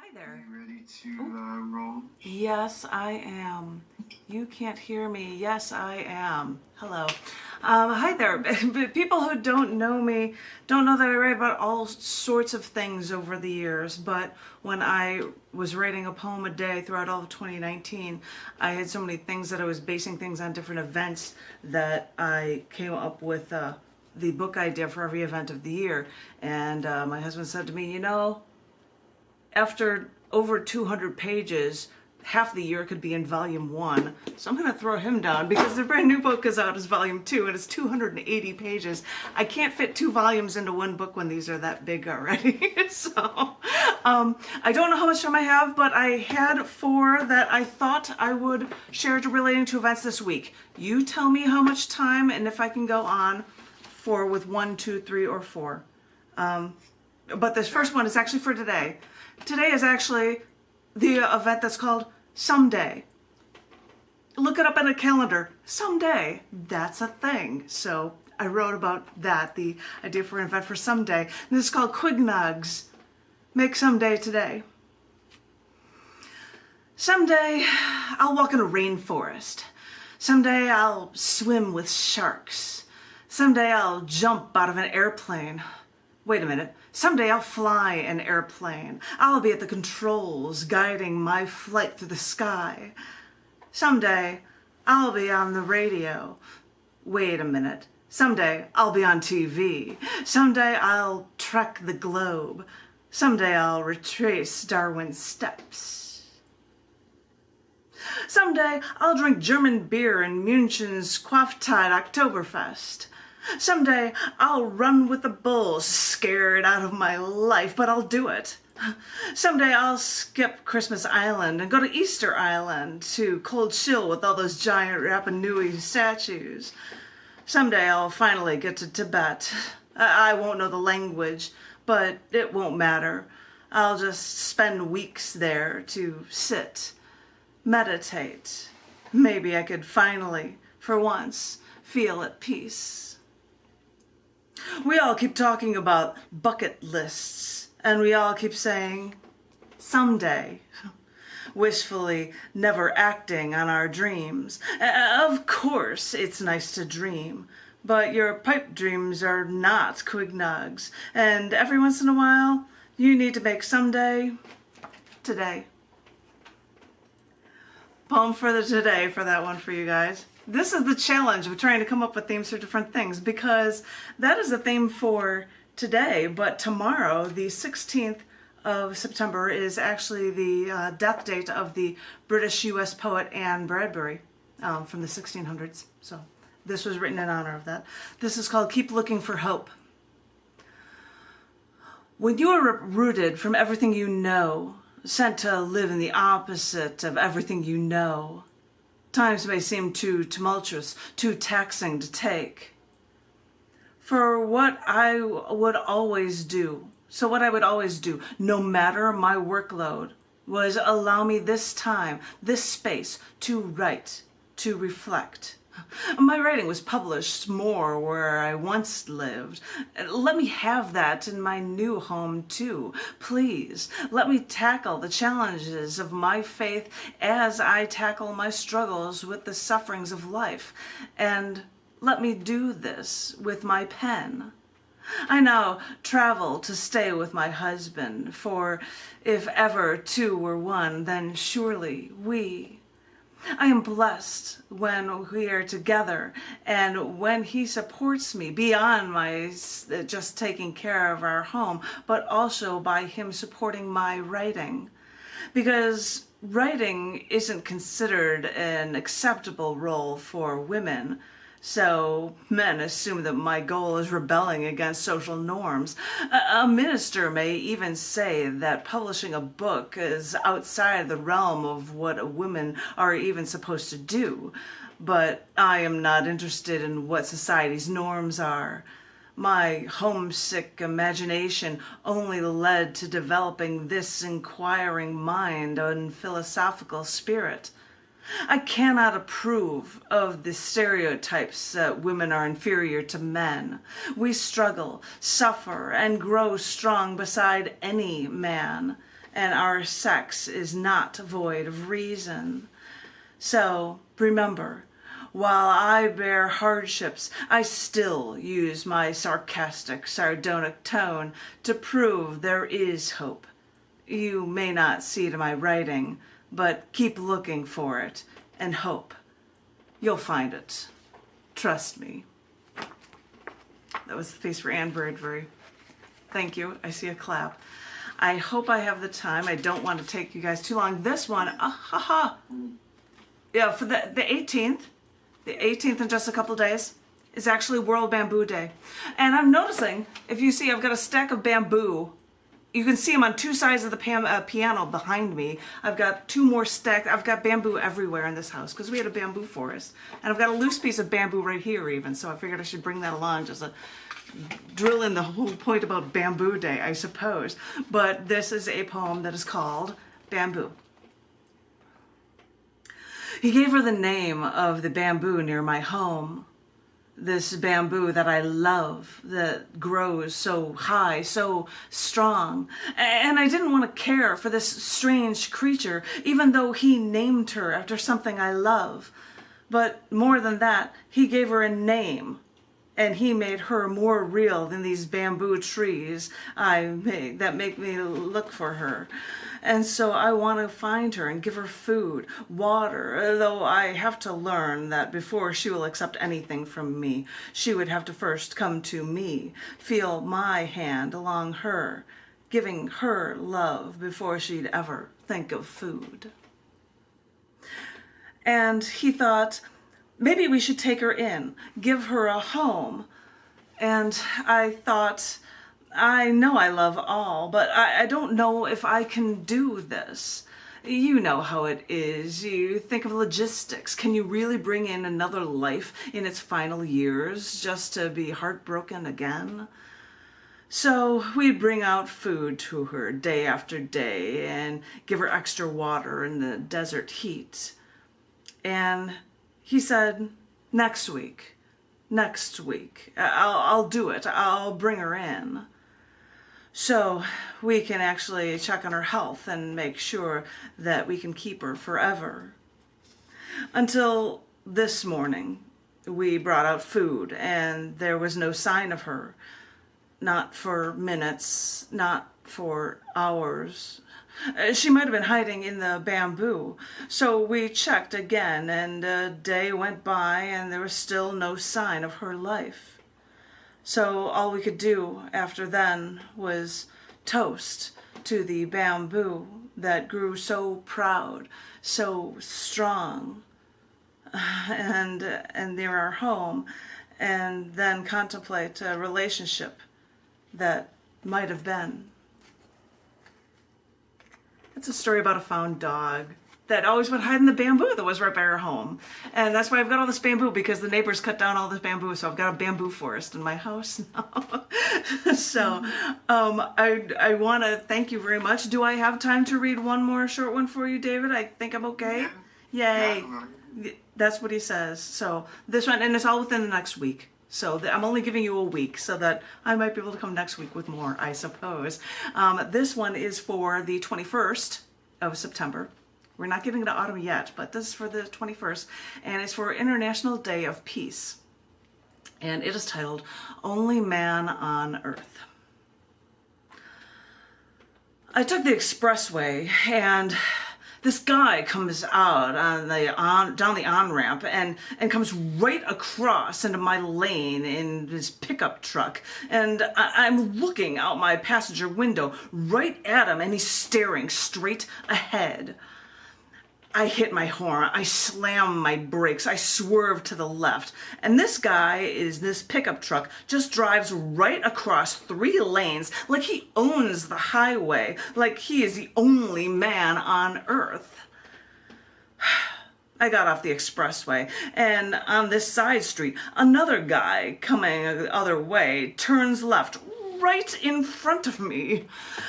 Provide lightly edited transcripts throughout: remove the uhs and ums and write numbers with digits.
Hi there. You ready to roll? Yes, I am. You can't hear me. Yes, I am. Hello. Hi there. People who don't know me don't know that I write about all sorts of things over the years, but when I was writing a poem a day throughout all of 2019, I had so many things that I was basing things on different events that I came up with the book idea for every event of the year. And my husband said to me, you know, after over 200 pages, half the year could be in volume 1. So I'm going to throw him down because the brand new book is out as volume 2 and it's 280 pages. I can't fit 2 volumes into one book when these are that big already. So I don't know how much time I have, but I had 4 that I thought I would share relating to events this week. You tell me how much time and if I can go on for with 1, 2, 3, or 4. But this first one is actually for today. Today is actually the event that's called Someday. Look it up in a calendar. Someday. That's a thing. So I wrote about that, the idea for an event for someday. And this is called Quignogs. Make someday today. Someday I'll walk in a rainforest. Someday I'll swim with sharks. Someday I'll jump out of an airplane. Wait a minute. Someday I'll fly an airplane. I'll be at the controls guiding my flight through the sky. Someday I'll be on the radio. Wait a minute. Someday I'll be on TV. Someday I'll trek the globe. Someday I'll retrace Darwin's steps. Someday I'll drink German beer in München's Quafftide Oktoberfest. Someday I'll run with the bulls, scared out of my life, but I'll do it. Someday I'll skip Christmas Island and go to Easter Island to Cold Chill with all those giant Rapa Nui statues. Someday I'll finally get to Tibet. I won't know the language, but it won't matter. I'll just spend weeks there to sit, meditate. Maybe I could finally, for once, feel at peace. We all keep talking about bucket lists, and we all keep saying, someday, wishfully never acting on our dreams. Of course, it's nice to dream, but your pipe dreams are not Quignogs, and every once in a while, you need to make someday today. Poem for the today for that one for you guys. This is the challenge of trying to come up with themes for different things because that is a theme for today, but tomorrow, the 16th of September, is actually the death date of the British U.S. poet Anne Bradstreet from the 1600s. So this was written in honor of that. This is called Keep Looking for Hope. When you are uprooted from everything you know, sent to live in the opposite of everything you know, times may seem too tumultuous, too taxing to take. For what I would always do, no matter my workload, was allow me this time, this space, to write, to reflect. My writing was published more where I once lived. Let me have that in my new home too. Please, let me tackle the challenges of my faith as I tackle my struggles with the sufferings of life. And let me do this with my pen. I now travel to stay with my husband, for if ever 2 were 1, then surely we. I am blessed when we are together and when he supports me beyond my just taking care of our home, but also by him supporting my writing. Because writing isn't considered an acceptable role for women. So men assume that my goal is rebelling against social norms. A minister may even say that publishing a book is outside the realm of what women are even supposed to do. But I am not interested in what society's norms are. My homesick imagination only led to developing this inquiring mind and philosophical spirit. I cannot approve of the stereotypes that women are inferior to men. We struggle, suffer, and grow strong beside any man. and our sex is not void of reason. So remember, while I bear hardships, I still use my sarcastic, sardonic tone to prove there is hope. You may not see it in my writing, but keep looking for it and hope. You'll find it. Trust me. That was the face for Anne Bradstreet. Thank you. I see a clap. I hope I have the time. I don't want to take you guys too long. This one, yeah, for the 18th, in just a couple days, is actually World Bamboo Day. And I'm noticing, if you see, I've got a stack of bamboo. You can see them on two sides of the piano behind me. I've got two more stacks. I've got bamboo everywhere in this house because we had a bamboo forest. And I've got a loose piece of bamboo right here even, so I figured I should bring that along just to drill in the whole point about Bamboo Day, I suppose. But this is a poem that is called Bamboo. He gave her the name of the bamboo near my home. This bamboo that I love, that grows so high, so strong. And I didn't want to care for this strange creature, even though he named her after something I love. But more than that, he gave her a name, and he made her more real than these bamboo trees that make me look for her. And so I want to find her and give her food, water, though I have to learn that before she will accept anything from me, she would have to first come to me, feel my hand along her, giving her love before she'd ever think of food. And he thought, maybe we should take her in, give her a home. And I thought, I know I love all, but I don't know if I can do this. You know how it is. You think of logistics. Can you really bring in another life in its final years just to be heartbroken again? So we'd bring out food to her day after day and give her extra water in the desert heat. And he said, next week, I'll do it. I'll bring her in. So we can actually check on her health and make sure that we can keep her forever. Until this morning, we brought out food and there was no sign of her. Not for minutes, not for hours. She might have been hiding in the bamboo. So we checked again, and a day went by and there was still no sign of her life. So all we could do after then was toast to the bamboo that grew so proud, so strong, and near our home, and then contemplate a relationship that might have been. It's a story about a found dog that always would hide in the bamboo that was right by our home. And that's why I've got all this bamboo, because the neighbors cut down all this bamboo, so I've got a bamboo forest in my house now. So I want to thank you very much. Do I have time to read one more short one for you, David? I think I'm okay. Yay. That's what he says. So this one, and it's all within the next week. So I'm only giving you a week so that I might be able to come next week with more, I suppose. This one is for the 21st of September. We're not getting to autumn yet, but this is for the 21st, and it's for International Day of Peace. And it is titled, Only Man on Earth. I took the expressway, and this guy comes out down the on-ramp and comes right across into my lane in his pickup truck. And I'm looking out my passenger window right at him, and he's staring straight ahead. I hit my horn, I slam my brakes, I swerve to the left, and this pickup truck just drives right across 3 lanes like he owns the highway, like he is the only man on earth. I got off the expressway, and on this side street, another guy coming the other way turns left right in front of me.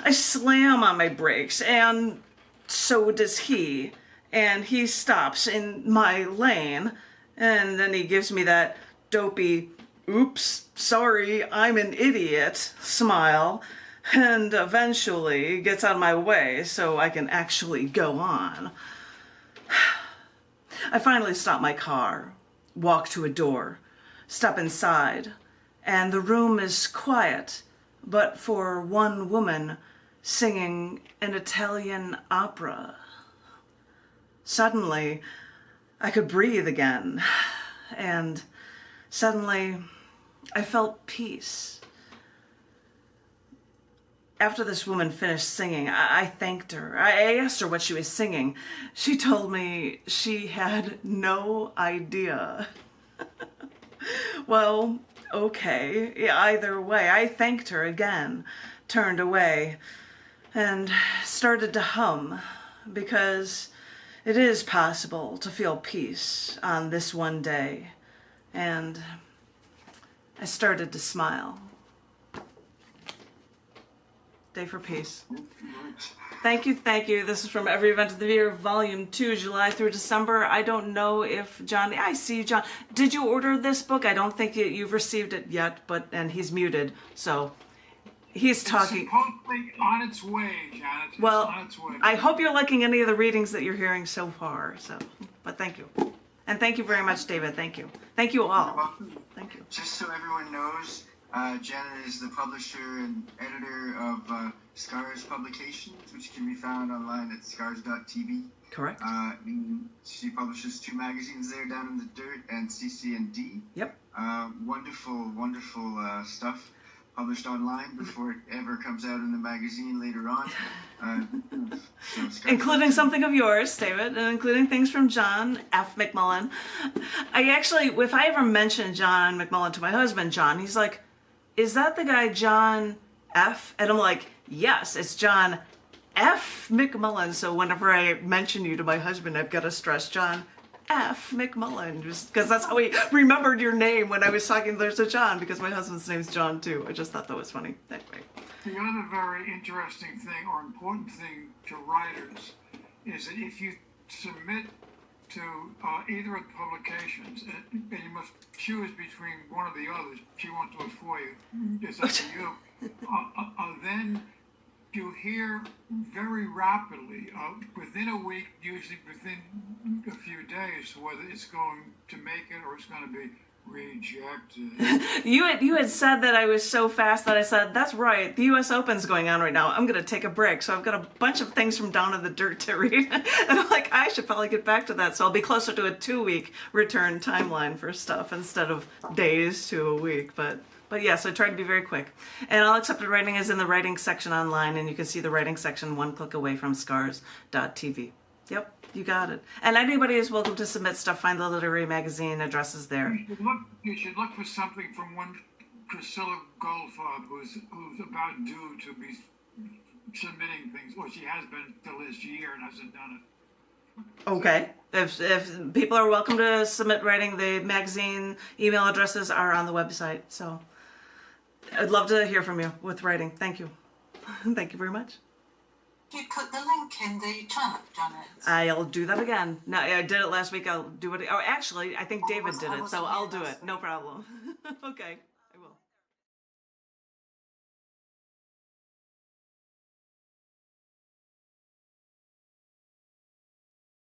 I slam on my brakes, and so does he. And he stops in my lane, and then he gives me that dopey, oops, sorry, I'm an idiot smile. and eventually gets out of my way so I can actually go on. I finally stop my car, walk to a door, step inside, and the room is quiet, but for one woman singing an Italian opera. Suddenly, I could breathe again, and suddenly I felt peace. After this woman finished singing, I thanked her. I asked her what she was singing. She told me she had no idea. Well, okay, either way, I thanked her again, turned away, and started to hum, because it is possible to feel peace on this one day. And I started to smile. Day for Peace. Thank you, thank you. This is from Every Event of the Year, Volume 2, July through December. I don't know if John... I see you, John. Did you order this book? I don't think you've received it yet, and he's muted, so he's talking... It's supposedly on its way, Janet. Well, on its way. I hope you're liking any of the readings that you're hearing so far, but thank you. And thank you very much, David. Thank you. Thank you all. You're welcome. Thank you. Just so everyone knows, Janet is the publisher and editor of Scars Publications, which can be found online at scars.tv. Correct. And she publishes 2 magazines there, Down in the Dirt and cc&d. Yep. Wonderful, wonderful stuff published online before it ever comes out in the magazine later on. Including something of yours, David, and including things from John F. McMullen. I actually, if I ever mention John McMullen to my husband, John, he's like, is that the guy John F? And I'm like, yes, it's John F. McMullen. So whenever I mention you to my husband, I've got to stress John F. McMullen, just because that's how he remembered your name when I was talking to John, because my husband's name's John too. I just thought that was funny. Anyway. The other very interesting thing or important thing to writers is that if you submit to either of the publications, and you must choose between one or the others, she won't do it for you, it's up to you, then you hear very rapidly, within a week, usually within a few days, whether it's going to make it or it's going to be rejected. You had said that I was so fast that I said, that's right, the U.S. Open's going on right now. I'm going to take a break. So I've got a bunch of things from Down in the Dirt to read. And I'm like, I should probably get back to that. So I'll be closer to a 2-week return timeline for stuff instead of days to a week. But yes, I tried to be very quick. And All Accepted Writing is in the writing section online, and you can see the writing section one click away from scars.tv. Yep, you got it. And anybody is welcome to submit stuff. Find the literary magazine addresses there. You should look for something from one Priscilla Goldfarb, who's about due to be submitting things, or she has been till this year and hasn't done it. Okay. If people are welcome to submit writing, the magazine email addresses are on the website. So I'd love to hear from you with writing. Thank you. Thank you very much. You put the link in the chat, Janet. I'll do that again. No, I did it last week. I'll do it. Oh, actually, I think David did it, so I'll do it. No problem. Okay.